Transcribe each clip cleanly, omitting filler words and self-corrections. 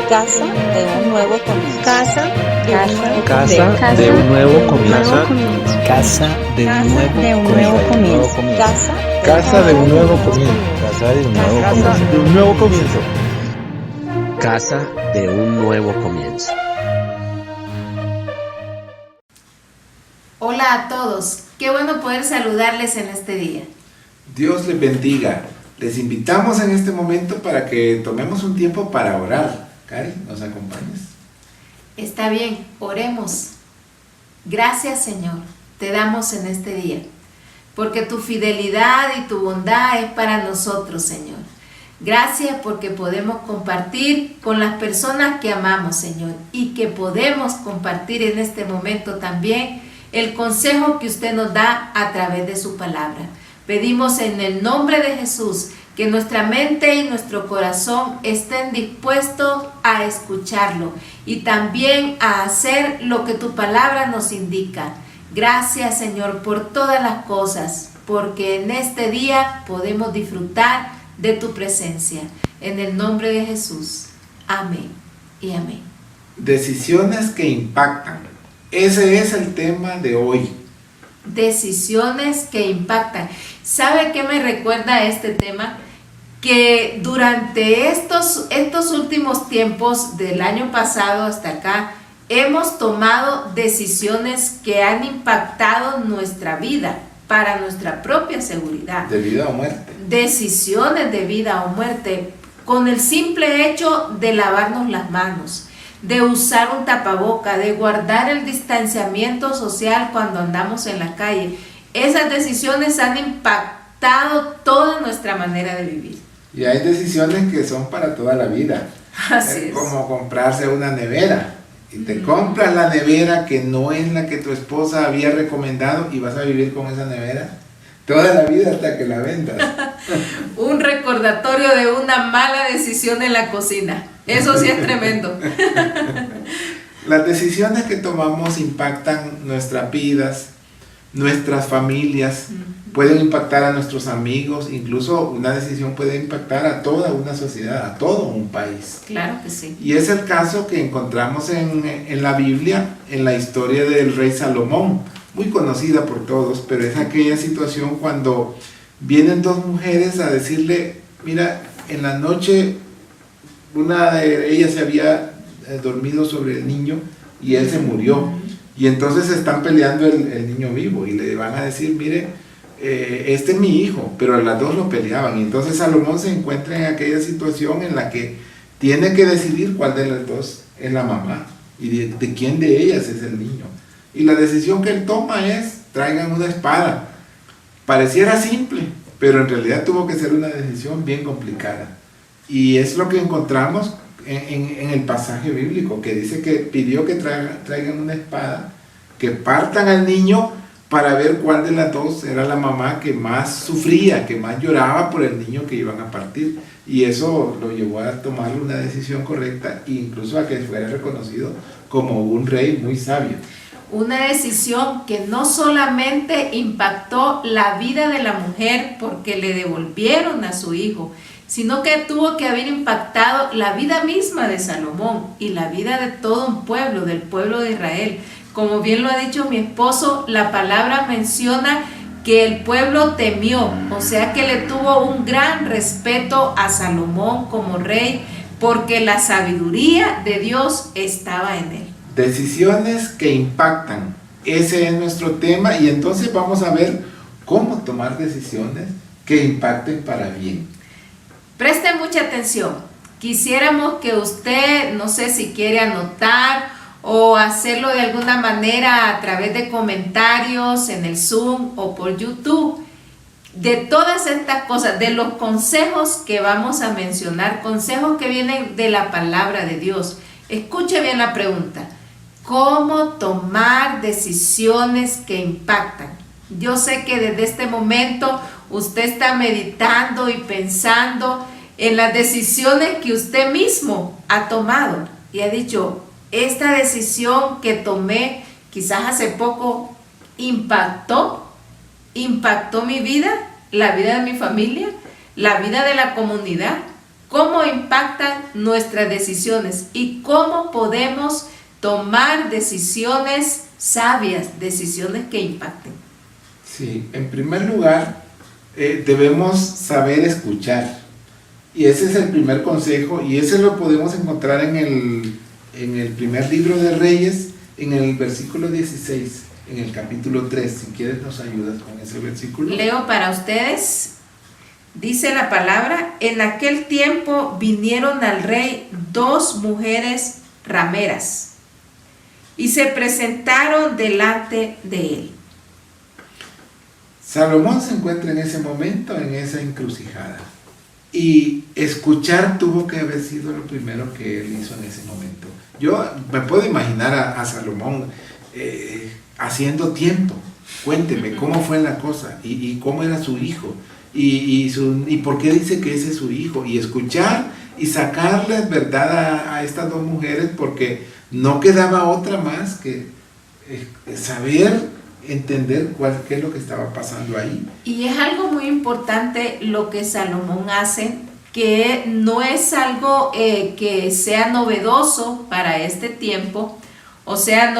Casa de un nuevo comienzo. Casa de un nuevo comienzo. Casa de un nuevo comienzo. Casa de un nuevo comienzo. Casa de un nuevo comienzo. Casa de un nuevo comienzo. Hola a todos, qué bueno poder saludarles en este día. Dios les bendiga. Les invitamos en este momento para que tomemos un tiempo para orar. Cari, ¿nos acompañas? Está bien, oremos. Gracias, Señor, te damos en este día, porque tu fidelidad y tu bondad es para nosotros, Señor. Gracias porque podemos compartir con las personas que amamos, Señor, y que podemos compartir en este momento también el consejo que usted nos da a través de su palabra. Pedimos en el nombre de Jesús que nuestra mente y nuestro corazón estén dispuestos a escucharlo y también a hacer lo que tu palabra nos indica. Gracias, Señor, por todas las cosas, porque en este día podemos disfrutar de tu presencia. En el nombre de Jesús. Amén y amén. Decisiones que impactan. Ese es el tema de hoy. Decisiones que impactan. ¿Sabe qué me recuerda este tema? Que durante estos últimos tiempos del año pasado hasta acá, hemos tomado decisiones que han impactado nuestra vida para nuestra propia seguridad. De vida o muerte. Decisiones de vida o muerte, con el simple hecho de lavarnos las manos, de usar un tapaboca, de guardar el distanciamiento social cuando andamos en la calle. Esas decisiones han impactado toda nuestra manera de vivir. Y hay decisiones que son para toda la vida. Así es. Como comprarse una nevera. Y te compras la nevera que no es la que tu esposa había recomendado y vas a vivir con esa nevera toda la vida hasta que la vendas. Un recordatorio de una mala decisión en la cocina. Eso sí es tremendo. Las decisiones que tomamos impactan nuestras vidas, nuestras familias, pueden impactar a nuestros amigos, incluso una decisión puede impactar a toda una sociedad, a todo un país. Claro que sí. Y es el caso que encontramos en la Biblia, en la historia del rey Salomón, muy conocida por todos, pero es aquella situación cuando vienen dos mujeres a decirle, mira, en la noche una de ellas se había dormido sobre el niño y él se murió. Y entonces están peleando el niño vivo y le van a decir, mire, este es mi hijo, pero las dos lo peleaban. Y entonces Salomón se encuentra en aquella situación en la que tiene que decidir cuál de las dos es la mamá y de quién de ellas es el niño. Y la decisión que él toma es, traigan una espada. Pareciera simple, pero en realidad tuvo que ser una decisión bien complicada. Y es lo que encontramos en el pasaje bíblico, que dice que pidió que traigan una espada, que partan al niño para ver cuál de las dos era la mamá que más sufría, que más lloraba por el niño que iban a partir. Y eso lo llevó a tomar una decisión correcta e incluso a que fuera reconocido como un rey muy sabio. Una decisión que no solamente impactó la vida de la mujer porque le devolvieron a su hijo, sino que tuvo que haber impactado la vida misma de Salomón y la vida de todo un pueblo, del pueblo de Israel. Como bien lo ha dicho mi esposo, la palabra menciona que el pueblo temió, o sea que le tuvo un gran respeto a Salomón como rey, porque la sabiduría de Dios estaba en él. Decisiones que impactan, ese es nuestro tema, y entonces vamos a ver cómo tomar decisiones que impacten para bien. Preste mucha atención. Quisiéramos que usted, no sé si quiere anotar o hacerlo de alguna manera a través de comentarios en el Zoom o por YouTube, de todas estas cosas, de los consejos que vamos a mencionar, consejos que vienen de la palabra de Dios. Escuche bien la pregunta. ¿Cómo tomar decisiones que impactan? Yo sé que desde este momento usted está meditando y pensando en las decisiones que usted mismo ha tomado y ha dicho, esta decisión que tomé quizás hace poco impactó mi vida, la vida de mi familia, la vida de la comunidad. cómo impactan nuestras decisiones y cómo podemos tomar decisiones sabias, decisiones que impacten. Sí, en primer lugar, debemos saber escuchar. Y ese es el primer consejo, y ese lo podemos encontrar en el primer libro de Reyes, en el versículo 16, en el capítulo 3. Si quieres nos ayudas con ese versículo. Leo para ustedes. Dice la palabra: en aquel tiempo vinieron al rey 2 mujeres rameras y se presentaron delante de él. Salomón se encuentra en ese momento, en esa encrucijada. Y escuchar tuvo que haber sido lo primero que él hizo en ese momento. Yo me puedo imaginar a Salomón haciendo tiempo. Cuénteme cómo fue la cosa y cómo era su hijo y por qué dice que ese es su hijo. Y escuchar y sacarles verdad a estas 2 mujeres, porque no quedaba otra más que saber, entender qué es lo que estaba pasando ahí. Y es algo muy importante lo que Salomón hace, que no es algo que sea novedoso para este tiempo. O sea,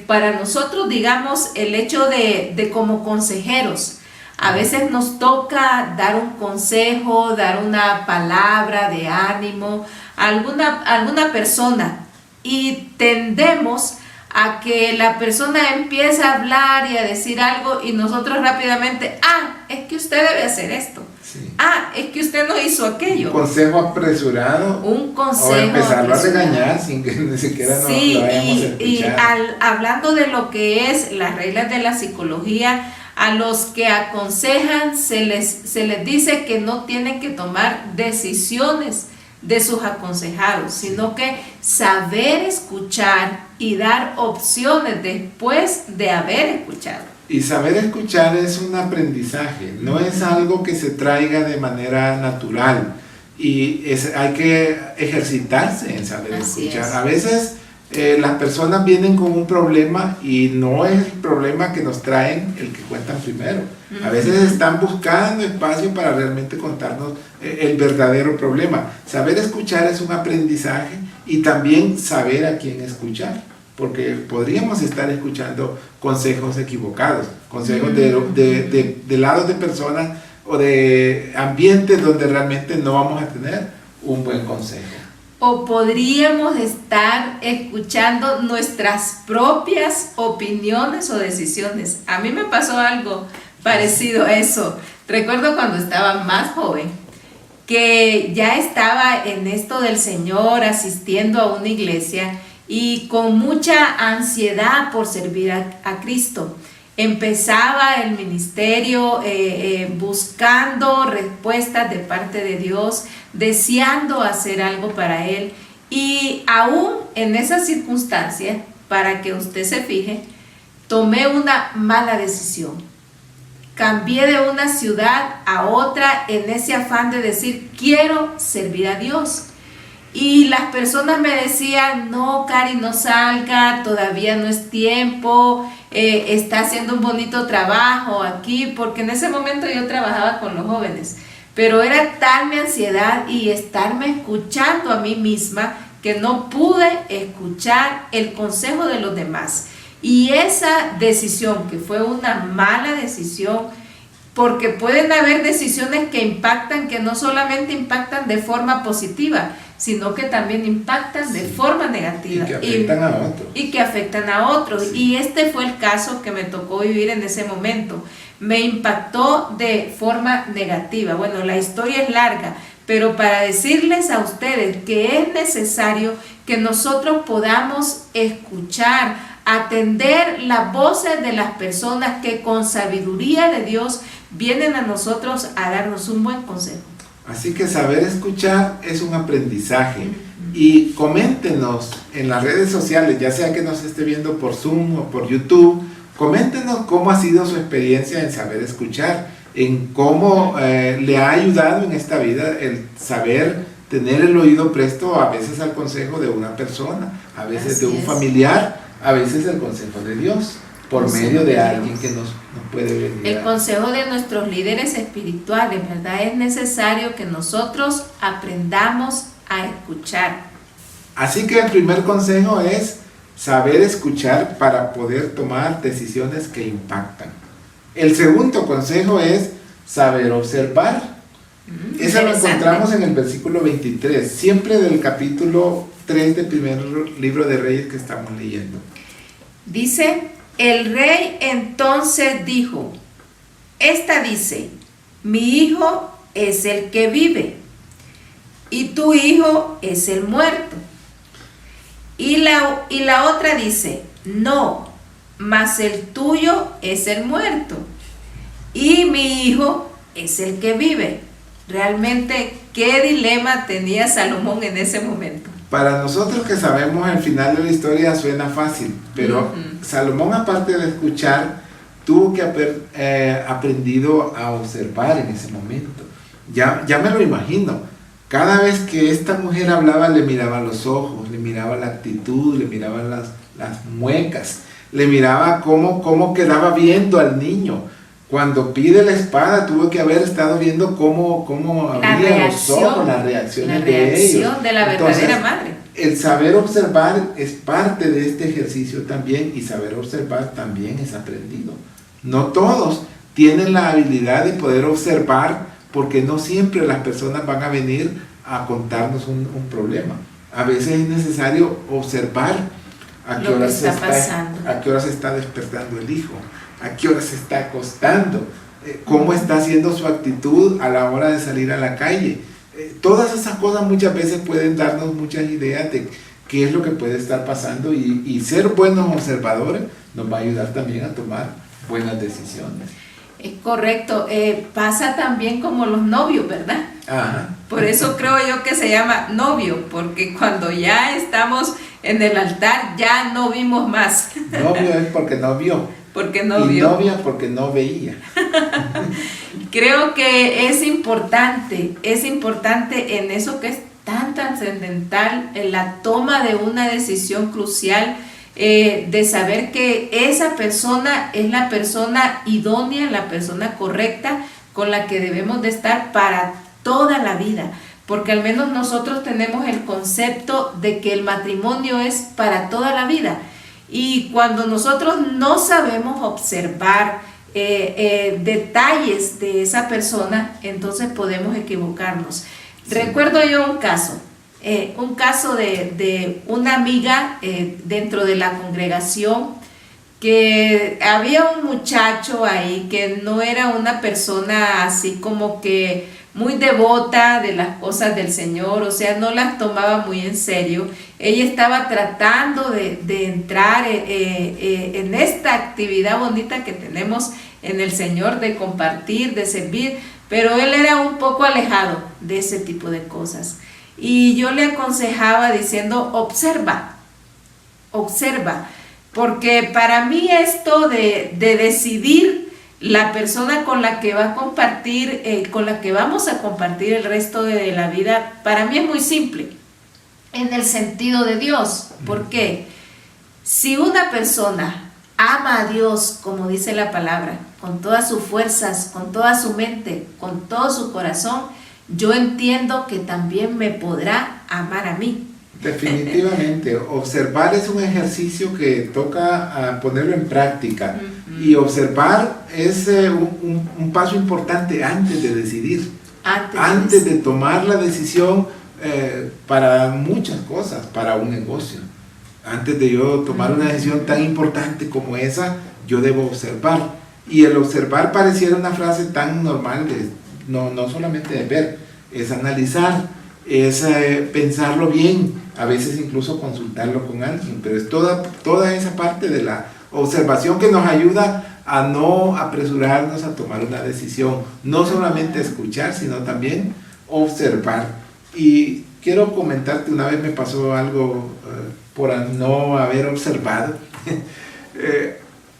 para nosotros, digamos, el hecho de como consejeros, a veces nos toca dar un consejo, dar una palabra de ánimo a alguna persona, y tendemos a que la persona empieza a hablar y a decir algo y nosotros rápidamente, es que usted debe hacer esto. Sí. Es que usted no hizo aquello. Un consejo apresurado. Un consejo o empezarlo apresurado. A regañar sin que ni siquiera lo vayamos a escuchar. Y hablando de lo que es las reglas de la psicología, a los que aconsejan se les dice que no tienen que tomar decisiones de sus aconsejados, sino que saber escuchar y dar opciones después de haber escuchado. Y saber escuchar es un aprendizaje, no es algo que se traiga de manera natural, y hay que ejercitarse en saber escuchar. A veces las personas vienen con un problema y no es el problema que nos traen el que cuentan primero. A veces están buscando espacio para realmente contarnos el verdadero problema. Saber escuchar es un aprendizaje, y también saber a quién escuchar, porque podríamos estar escuchando consejos equivocados, consejos de lados de personas o de ambientes donde realmente no vamos a tener un buen consejo. O podríamos estar escuchando nuestras propias opiniones o decisiones. A mí me pasó algo parecido a eso. Recuerdo cuando estaba más joven, que ya estaba en esto del Señor, asistiendo a una iglesia y con mucha ansiedad por servir a Cristo. Empezaba el ministerio buscando respuestas de parte de Dios, deseando hacer algo para Él. Y aún en esa circunstancia, para que usted se fije, tomé una mala decisión. Cambié de una ciudad a otra en ese afán de decir, quiero servir a Dios. Y las personas me decían, no, Cari, no salga, todavía no es tiempo, está haciendo un bonito trabajo aquí, porque en ese momento yo trabajaba con los jóvenes, pero era tal mi ansiedad y estarme escuchando a mí misma que no pude escuchar el consejo de los demás. Y esa decisión, que fue una mala decisión, porque pueden haber decisiones que impactan, que no solamente impactan de forma positiva, sino que también impactan de forma negativa. Y que afectan a otros. Sí. Y este fue el caso que me tocó vivir en ese momento. Me impactó de forma negativa. Bueno, la historia es larga, pero para decirles a ustedes que es necesario que nosotros podamos escuchar, atender las voces de las personas que con sabiduría de Dios vienen a nosotros a darnos un buen consejo. Así que saber escuchar es un aprendizaje. Y coméntenos en las redes sociales, ya sea que nos esté viendo por Zoom o por YouTube, coméntenos cómo ha sido su experiencia en saber escuchar, en cómo le ha ayudado en esta vida el saber tener el oído presto a veces al consejo de una persona, a veces de un familiar, a veces el consejo de Dios. por medio de alguien que nos puede venir. El consejo de nuestros líderes espirituales, ¿verdad? Es necesario que nosotros aprendamos a escuchar. Así que el primer consejo es saber escuchar para poder tomar decisiones que impactan. El segundo consejo es saber observar. Eso lo encontramos en el versículo 23, siempre del capítulo 3 del primer libro de Reyes que estamos leyendo. Dice, el rey entonces dijo, esta dice, mi hijo es el que vive y tu hijo es el muerto. Y la otra dice, no, mas el tuyo es el muerto y mi hijo es el que vive. Realmente, ¿qué dilema tenía Salomón en ese momento? Para nosotros que sabemos el final de la historia suena fácil, pero Salomón, aparte de escuchar, tuvo que haber aprendido a observar en ese momento. Ya me lo imagino. Cada vez que esta mujer hablaba, le miraba los ojos, le miraba la actitud, le miraba las muecas, le miraba cómo quedaba viendo al niño. Cuando pide la espada, tuvo que haber estado viendo cómo abría los ojos, las reacciones de ellos. De la verdadera madre. El saber observar es parte de este ejercicio también, y saber observar también es aprendido. No todos tienen la habilidad de poder observar, porque no siempre las personas van a venir a contarnos un problema. A veces es necesario observar a qué hora se está despertando el hijo, a qué hora se está acostando, cómo está haciendo su actitud a la hora de salir a la calle. Todas esas cosas muchas veces pueden darnos muchas ideas de qué es lo que puede estar pasando, y ser buenos observadores nos va a ayudar también a tomar buenas decisiones. Es correcto, pasa también como los novios, ¿verdad? Ajá. Por eso creo yo que se llama novio, porque cuando ya estamos en el altar ya no vimos más. Novio es porque no vio. Porque no y vio. Novia porque no veía. Creo que es importante en eso que es tan trascendental, en la toma de una decisión crucial, de saber que esa persona es la persona idónea, la persona correcta con la que debemos de estar para toda la vida, porque al menos nosotros tenemos el concepto de que el matrimonio es para toda la vida, y cuando nosotros no sabemos observar detalles de esa persona, entonces podemos equivocarnos. Sí. Recuerdo yo un caso de una amiga dentro de la congregación, que había un muchacho ahí que no era una persona así como que muy devota de las cosas del Señor, o sea, no las tomaba muy en serio. Ella estaba tratando de entrar en esta actividad bonita que tenemos en el Señor, de compartir, de servir, pero él era un poco alejado de ese tipo de cosas. Y yo le aconsejaba diciendo, observa, porque para mí esto de decidir la persona con la que va a compartir, con la que vamos a compartir el resto de la vida, para mí es muy simple, en el sentido de Dios. ¿Por qué? Si una persona ama a Dios, como dice la palabra, con todas sus fuerzas, con toda su mente, con todo su corazón, yo entiendo que también me podrá amar a mí. Definitivamente, observar es un ejercicio que toca ponerlo en práctica. Y observar es un paso importante antes de decidir, antes de tomar la decisión para muchas cosas, para un negocio. Antes de yo tomar una decisión tan importante como esa, yo debo observar. Y el observar pareciera una frase tan normal, no solamente de ver, es analizar, es pensarlo bien, a veces incluso consultarlo con alguien, pero es toda esa parte de la observación que nos ayuda a no apresurarnos a tomar una decisión, no solamente escuchar, sino también observar. Y quiero comentarte, una vez me pasó algo por no haber observado.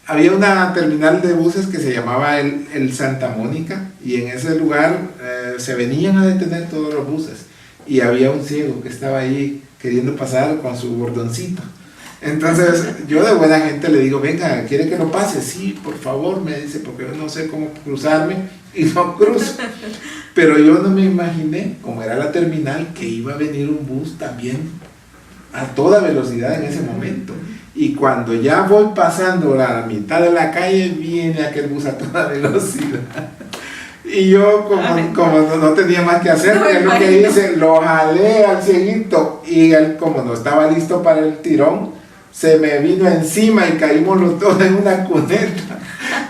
Había una terminal de buses que se llamaba el Santa Mónica, y en ese lugar se venían a detener todos los buses, y había un ciego que estaba ahí queriendo pasar con su bordoncito. Entonces yo de buena gente le digo, venga, ¿quiere que lo pase? Sí, por favor, me dice, porque yo no sé cómo cruzarme y no cruzo. Pero yo no me imaginé, como era la terminal, que iba a venir un bus también a toda velocidad en ese momento. Y cuando ya voy pasando la mitad de la calle, viene aquel bus a toda velocidad. Y yo, como no tenía más que hacer, es lo que hice, lo jalé al cieguito. Y él, como no estaba listo para el tirón, se me vino encima y caímos los dos en una cuneta.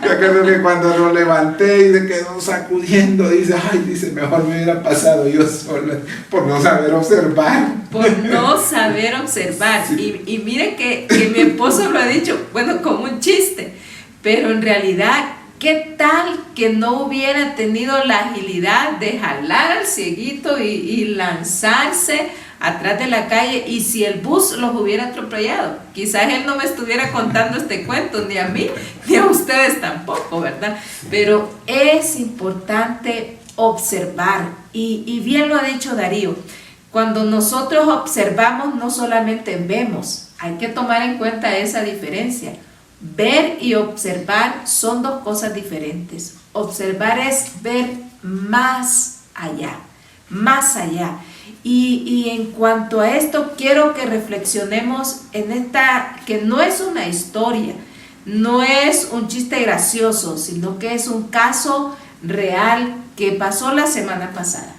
Yo creo que cuando lo levanté y se quedó sacudiendo, dice, ay, dice, mejor me hubiera pasado yo solo por no saber observar. Por no saber observar. Sí. Y miren que mi esposo lo ha dicho, bueno, como un chiste, pero en realidad, ¿qué tal que no hubiera tenido la agilidad de jalar al cieguito y lanzarse atrás de la calle, y si el bus los hubiera atropellado? Quizás él no me estuviera contando este cuento, ni a mí, ni a ustedes tampoco, ¿verdad? Pero es importante observar, y bien lo ha dicho Darío, cuando nosotros observamos no solamente vemos, hay que tomar en cuenta esa diferencia. Ver y observar son dos cosas diferentes. Observar es ver más allá, más allá. Y en cuanto a esto, quiero que reflexionemos en esta, que no es una historia, no es un chiste gracioso, sino que es un caso real que pasó la semana pasada.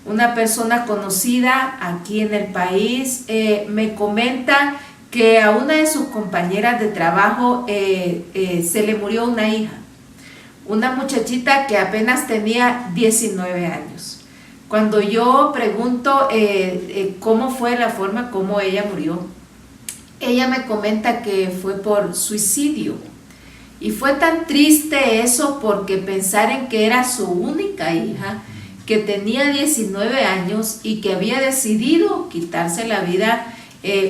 Una persona conocida aquí en el país me comenta que a una de sus compañeras de trabajo se le murió una hija, una muchachita que apenas tenía 19 años. Cuando yo pregunto cómo fue la forma como ella murió, ella me comenta que fue por suicidio. Y fue tan triste eso, porque pensar en que era su única hija, que tenía 19 años y que había decidido quitarse la vida,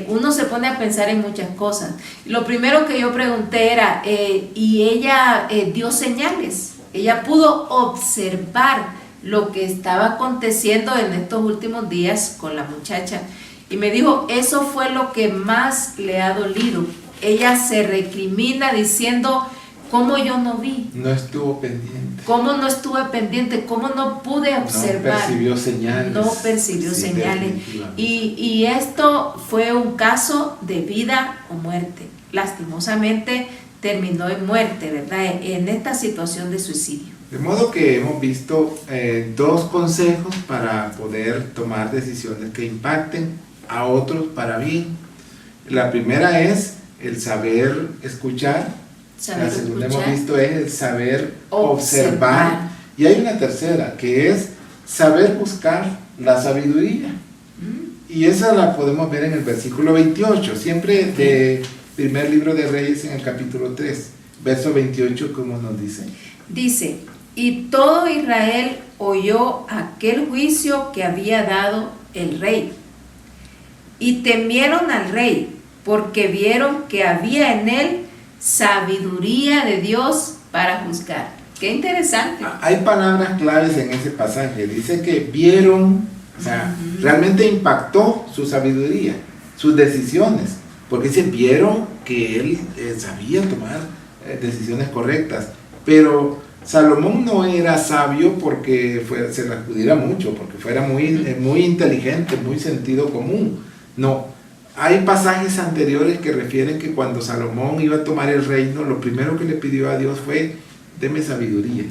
uno se pone a pensar en muchas cosas. Lo primero que yo pregunté era, y ella dio señales, ella pudo observar lo que estaba aconteciendo en estos últimos días con la muchacha, y me dijo, eso fue lo que más le ha dolido. Ella se recrimina diciendo, ¿cómo yo no vi? No estuvo pendiente. ¿Cómo no estuve pendiente? ¿Cómo no pude observar? No percibió señales. No percibió señales. Y esto fue un caso de vida o muerte. Lastimosamente terminó en muerte, ¿verdad? En esta situación de suicidio. De modo que hemos visto dos consejos para poder tomar decisiones que impacten a otros para bien. La primera es el saber escuchar. La segunda hemos visto es el saber observar. Y hay una tercera, que es saber buscar la sabiduría. Y esa la podemos ver en el versículo 28, siempre de primer libro de Reyes, en el capítulo 3, verso 28, como nos dice. Dice, y todo Israel oyó aquel juicio que había dado el rey, y temieron al rey, porque vieron que había en él sabiduría de Dios para juzgar. Qué interesante. Hay palabras claves en ese pasaje. Dice que vieron, o sea, realmente impactó su sabiduría, sus decisiones, porque se vieron que él sabía tomar decisiones correctas. Pero Salomón no era sabio porque se le acudiera mucho, porque fuera muy inteligente, muy sentido común. No, hay pasajes anteriores que refieren que cuando Salomón iba a tomar el reino, lo primero que le pidió a Dios fue, deme sabiduría.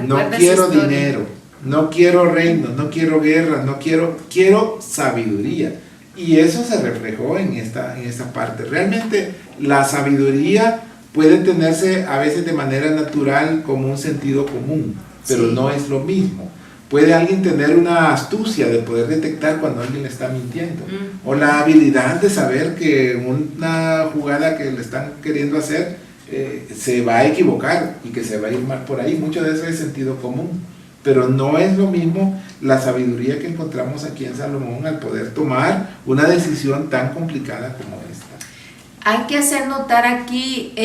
No quiero dinero, no quiero reino, no quiero guerra, quiero sabiduría. Y eso se reflejó en esta parte. Realmente la sabiduría puede tenerse a veces de manera natural como un sentido común, pero no es lo mismo. Puede alguien tener una astucia de poder detectar cuando alguien le está mintiendo, o la habilidad de saber que una jugada que le están queriendo hacer se va a equivocar y que se va a ir mal por ahí. Mucho de eso es sentido común, pero no es lo mismo la sabiduría que encontramos aquí en Salomón al poder tomar una decisión tan complicada como esta. Hay que hacer notar aquí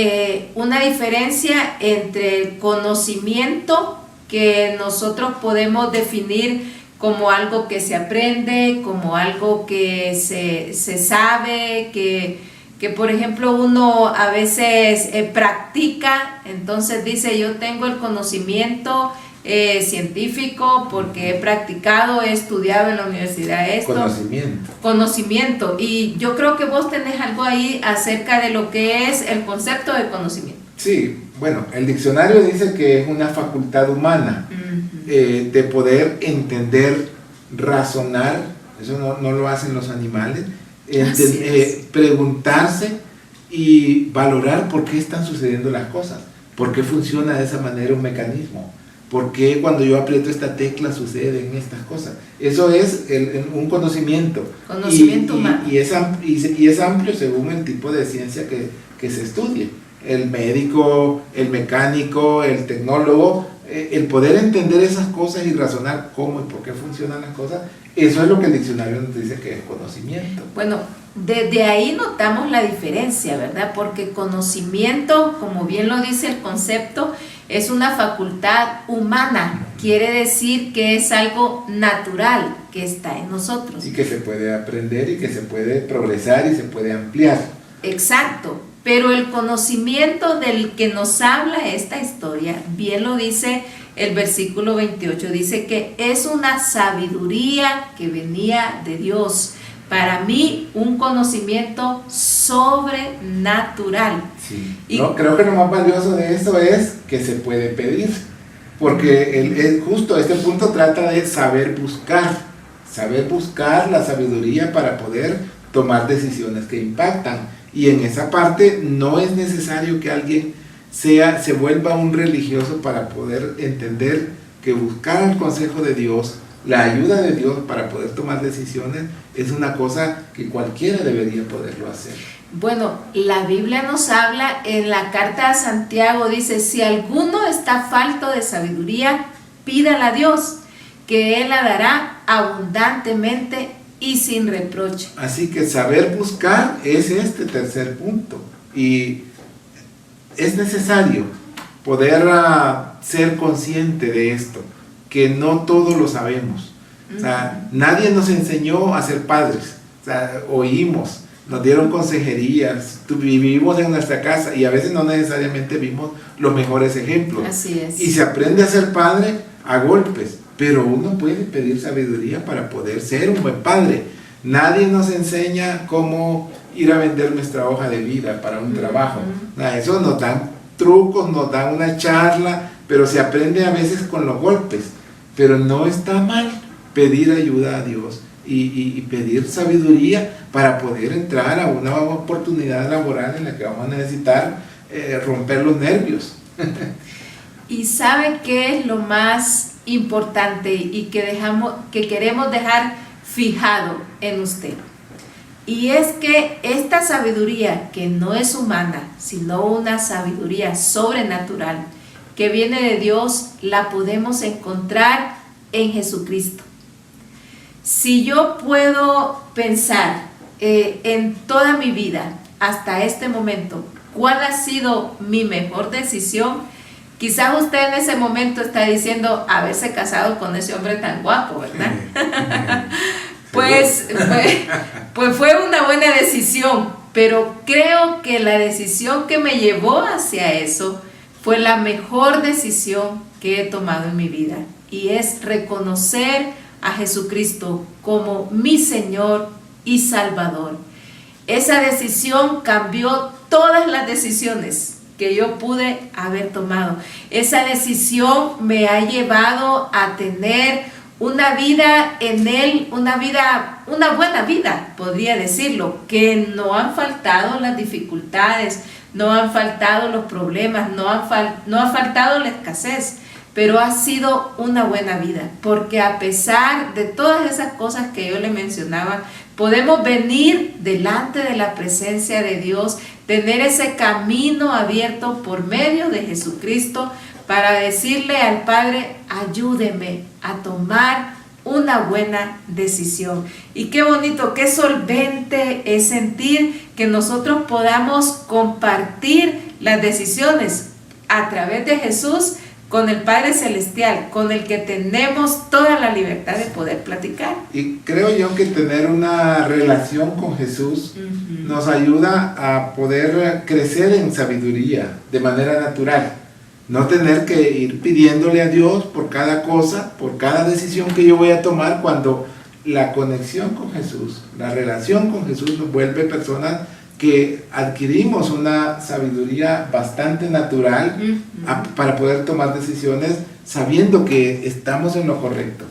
una diferencia entre el conocimiento, que nosotros podemos definir como algo que se aprende, como algo que se sabe, que que por ejemplo uno a veces practica, entonces dice yo tengo el conocimiento científico porque he practicado, he estudiado en la universidad esto. Conocimiento. Y yo creo que vos tenés algo ahí acerca de lo que es el concepto de conocimiento. Sí, bueno, el diccionario dice que es una facultad humana de poder entender, razonar, eso no lo hacen los animales, preguntarse y valorar por qué están sucediendo las cosas, por qué funciona de esa manera un mecanismo, por qué cuando yo aprieto esta tecla suceden estas cosas. Eso es un conocimiento. Conocimiento humano. Y es amplio según el tipo de ciencia que se estudie. El médico, el mecánico, el tecnólogo, el poder entender esas cosas y razonar cómo y por qué funcionan las cosas, eso es lo que el diccionario nos dice que es conocimiento. Bueno, desde ahí notamos la diferencia, ¿verdad? Porque conocimiento, como bien lo dice el concepto, es una facultad humana, quiere decir que es algo natural que está en nosotros. Y que se puede aprender y que se puede progresar y se puede ampliar. Exacto. Pero el conocimiento del que nos habla esta historia, bien lo dice el versículo 28, dice que es una sabiduría que venía de Dios. Para mí, un conocimiento sobrenatural. Sí. Creo que lo más valioso de eso es que se puede pedir, porque justo este punto trata de saber buscar la sabiduría para poder tomar decisiones que impactan. Y en esa parte no es necesario que alguien se vuelva un religioso para poder entender que buscar el consejo de Dios, la ayuda de Dios para poder tomar decisiones es una cosa que cualquiera debería poderlo hacer. Bueno, la Biblia nos habla en la carta a Santiago, dice, si alguno está falto de sabiduría, pídala a Dios, que Él la dará abundantemente y sin reproche. Así que saber buscar es este tercer punto, y es necesario poder ser consciente de esto, que no todo lo sabemos. O sea, nadie nos enseñó a ser padres. O sea, oímos, nos dieron consejerías, vivimos en nuestra casa y a veces no necesariamente vimos los mejores ejemplos. Así es. Y se aprende a ser padre a golpes, pero uno puede pedir sabiduría para poder ser un buen padre. Nadie nos enseña cómo ir a vender nuestra hoja de vida para un trabajo. Eso nos dan trucos, nos dan una charla, pero se aprende a veces con los golpes. Pero no está mal pedir ayuda a Dios y pedir sabiduría para poder entrar a una oportunidad laboral en la que vamos a necesitar romper los nervios. ¿Y sabe qué es lo más importante y que queremos dejar fijado en usted? Y es que esta sabiduría, que no es humana, sino una sabiduría sobrenatural, que viene de Dios, la podemos encontrar en Jesucristo. Si yo puedo pensar en toda mi vida, hasta este momento, cuál ha sido mi mejor decisión, quizás usted en ese momento está diciendo haberse casado con ese hombre tan guapo, ¿verdad? Pues fue una buena decisión, pero creo que la decisión que me llevó hacia eso fue la mejor decisión que he tomado en mi vida, y es reconocer a Jesucristo como mi Señor y Salvador. Esa decisión cambió todas las decisiones que yo pude haber tomado. Esa decisión me ha llevado a tener una vida en Él, una buena vida, podría decirlo, que no han faltado las dificultades, no han faltado los problemas, no ha faltado la escasez, pero ha sido una buena vida, porque a pesar de todas esas cosas que yo le mencionaba, podemos venir delante de la presencia de Dios, tener ese camino abierto por medio de Jesucristo para decirle al Padre, ayúdeme a tomar una buena decisión. Y qué bonito, qué solvente es sentir que nosotros podamos compartir las decisiones a través de Jesús con el Padre Celestial, con el que tenemos toda la libertad de poder platicar. Y creo yo que tener una relación con Jesús nos ayuda a poder crecer en sabiduría de manera natural. No tener que ir pidiéndole a Dios por cada cosa, por cada decisión que yo voy a tomar, cuando la conexión con Jesús, la relación con Jesús nos vuelve personas que adquirimos una sabiduría bastante natural para poder tomar decisiones sabiendo que estamos en lo correcto.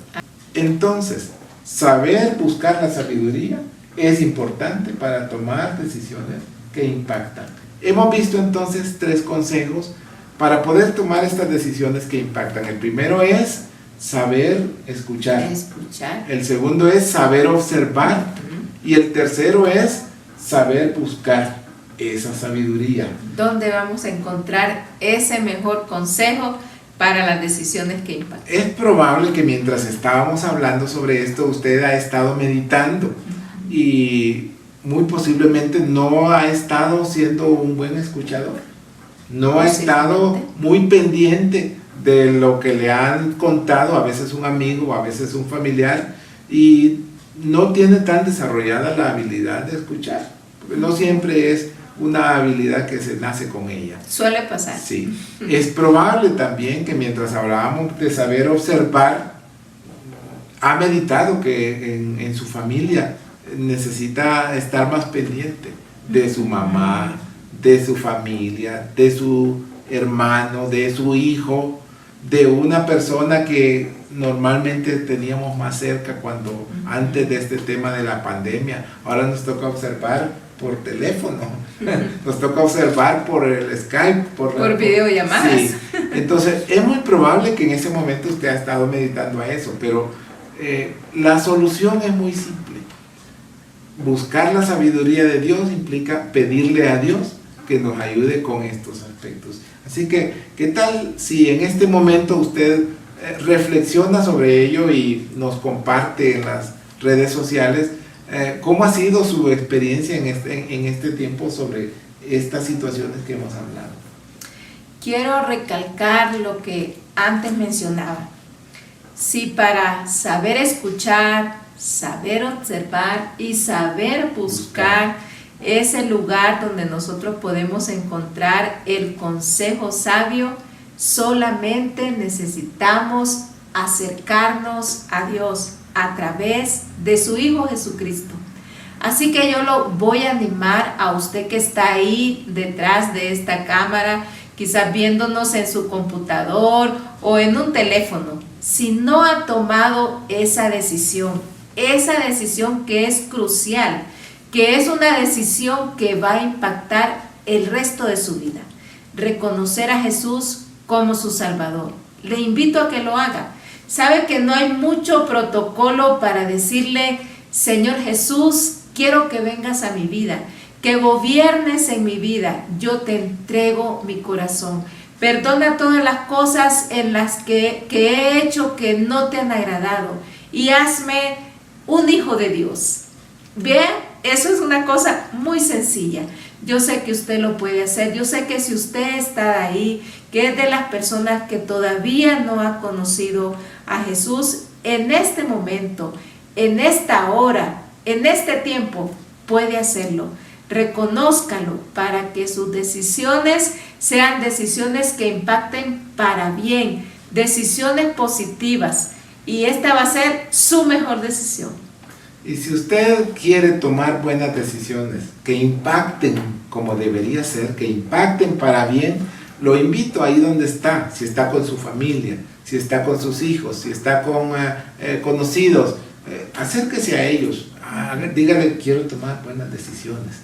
Entonces, saber buscar la sabiduría es importante para tomar decisiones que impactan. Hemos visto entonces 3 consejos para poder tomar estas decisiones que impactan. El primero es saber escuchar. El segundo es saber observar. Y el tercero es saber buscar esa sabiduría. ¿Dónde vamos a encontrar ese mejor consejo para las decisiones que impactan? Es probable que mientras estábamos hablando sobre esto, usted ha estado meditando y muy posiblemente no ha estado siendo un buen escuchador. No ha estado muy pendiente de lo que le han contado, a veces un amigo, a veces un familiar, y no tiene tan desarrollada la habilidad de escuchar. Porque no siempre es una habilidad que se nace con ella. Suele pasar. Sí. Es probable también que mientras hablábamos de saber observar, ha meditado que en su familia necesita estar más pendiente de su mamá, de su familia, de su hermano, de su hijo, de una persona que normalmente teníamos más cerca cuando antes de este tema de la pandemia. Ahora nos toca observar por teléfono, nos toca observar por el Skype, por videollamadas. Sí. Entonces es muy probable que en ese momento usted ha estado meditando a eso, pero la solución es muy simple. Buscar la sabiduría de Dios implica pedirle a Dios que nos ayude con estos aspectos. Así que, ¿qué tal si en este momento usted reflexiona sobre ello y nos comparte en las redes sociales cómo ha sido su experiencia en este tiempo sobre estas situaciones que hemos hablado? Quiero recalcar lo que antes mencionaba. Si para saber escuchar, saber observar y saber buscar es el lugar donde nosotros podemos encontrar el consejo sabio, solamente necesitamos acercarnos a Dios a través de su Hijo Jesucristo. Así que yo lo voy a animar a usted que está ahí detrás de esta cámara, quizás viéndonos en su computador o en un teléfono. Si no ha tomado esa decisión que es crucial, que es una decisión que va a impactar el resto de su vida, reconocer a Jesús como su Salvador. Le invito a que lo haga. Sabe que no hay mucho protocolo para decirle: Señor Jesús, quiero que vengas a mi vida, que gobiernes en mi vida, yo te entrego mi corazón. Perdona todas las cosas en las que he hecho que no te han agradado y hazme un hijo de Dios. Bien, eso es una cosa muy sencilla. Yo sé que usted lo puede hacer. Yo sé que si usted está ahí, que es de las personas que todavía no ha conocido a Jesús, en este momento, en esta hora, en este tiempo, puede hacerlo. Reconózcalo para que sus decisiones sean decisiones que impacten para bien, decisiones positivas, y esta va a ser su mejor decisión. Y si usted quiere tomar buenas decisiones que impacten como debería ser, que impacten para bien, lo invito ahí donde está, si está con su familia, si está con sus hijos, si está con conocidos, acérquese a ellos, dígale: quiero tomar buenas decisiones,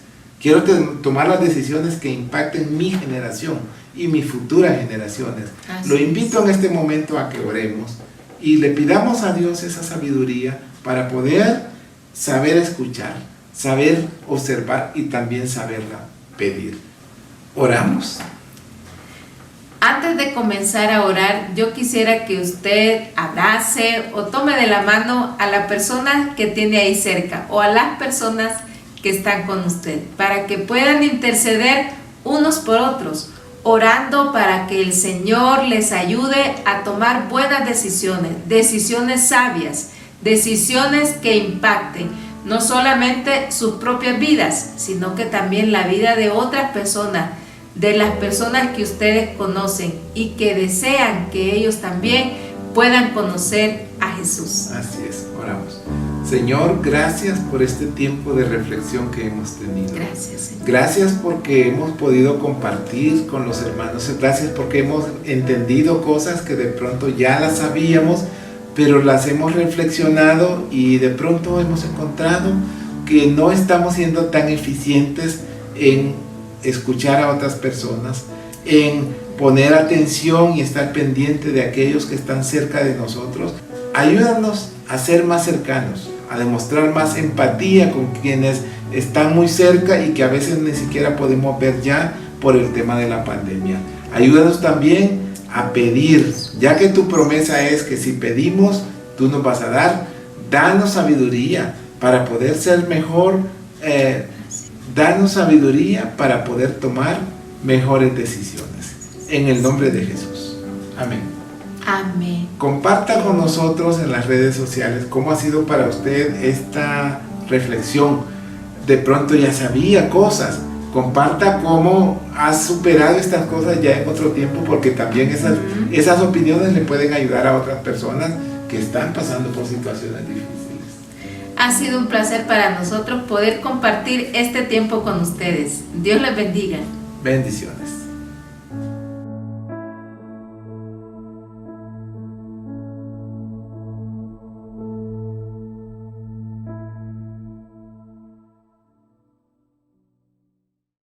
quiero tomar las decisiones que impacten mi generación y mis futuras generaciones. Lo invito en este momento a que oremos y le pidamos a Dios esa sabiduría para poder saber escuchar, saber observar y también saberla pedir. Oramos. Antes de comenzar a orar, yo quisiera que usted abrace o tome de la mano a la persona que tiene ahí cerca o a las personas que están con usted, para que puedan interceder unos por otros. orando para que el Señor les ayude a tomar buenas decisiones, decisiones sabias, decisiones que impacten no solamente sus propias vidas, sino que también la vida de otras personas, de las personas que ustedes conocen y que desean que ellos también puedan conocer a Jesús. Así es, oramos. Señor, gracias por este tiempo de reflexión que hemos tenido. Gracias, Señor. Gracias porque hemos podido compartir con los hermanos. Gracias porque hemos entendido cosas que de pronto ya las sabíamos, pero las hemos reflexionado y de pronto hemos encontrado que no estamos siendo tan eficientes en escuchar a otras personas, en poner atención y estar pendiente de aquellos que están cerca de nosotros. Ayúdanos a ser más cercanos, a demostrar más empatía con quienes están muy cerca y que a veces ni siquiera podemos ver ya por el tema de la pandemia. Ayúdanos también a pedir, ya que tu promesa es que si pedimos, tú nos vas a dar. Danos sabiduría para poder ser mejor, danos sabiduría para poder tomar mejores decisiones. En el nombre de Jesús. Amén. Amén. Comparta con nosotros en las redes sociales cómo ha sido para usted esta reflexión. De pronto ya sabía cosas. Comparta cómo has superado estas cosas ya en otro tiempo, porque también esas opiniones le pueden ayudar a otras personas que están pasando por situaciones difíciles. Ha sido un placer para nosotros poder compartir este tiempo con ustedes. Dios les bendiga. Bendiciones.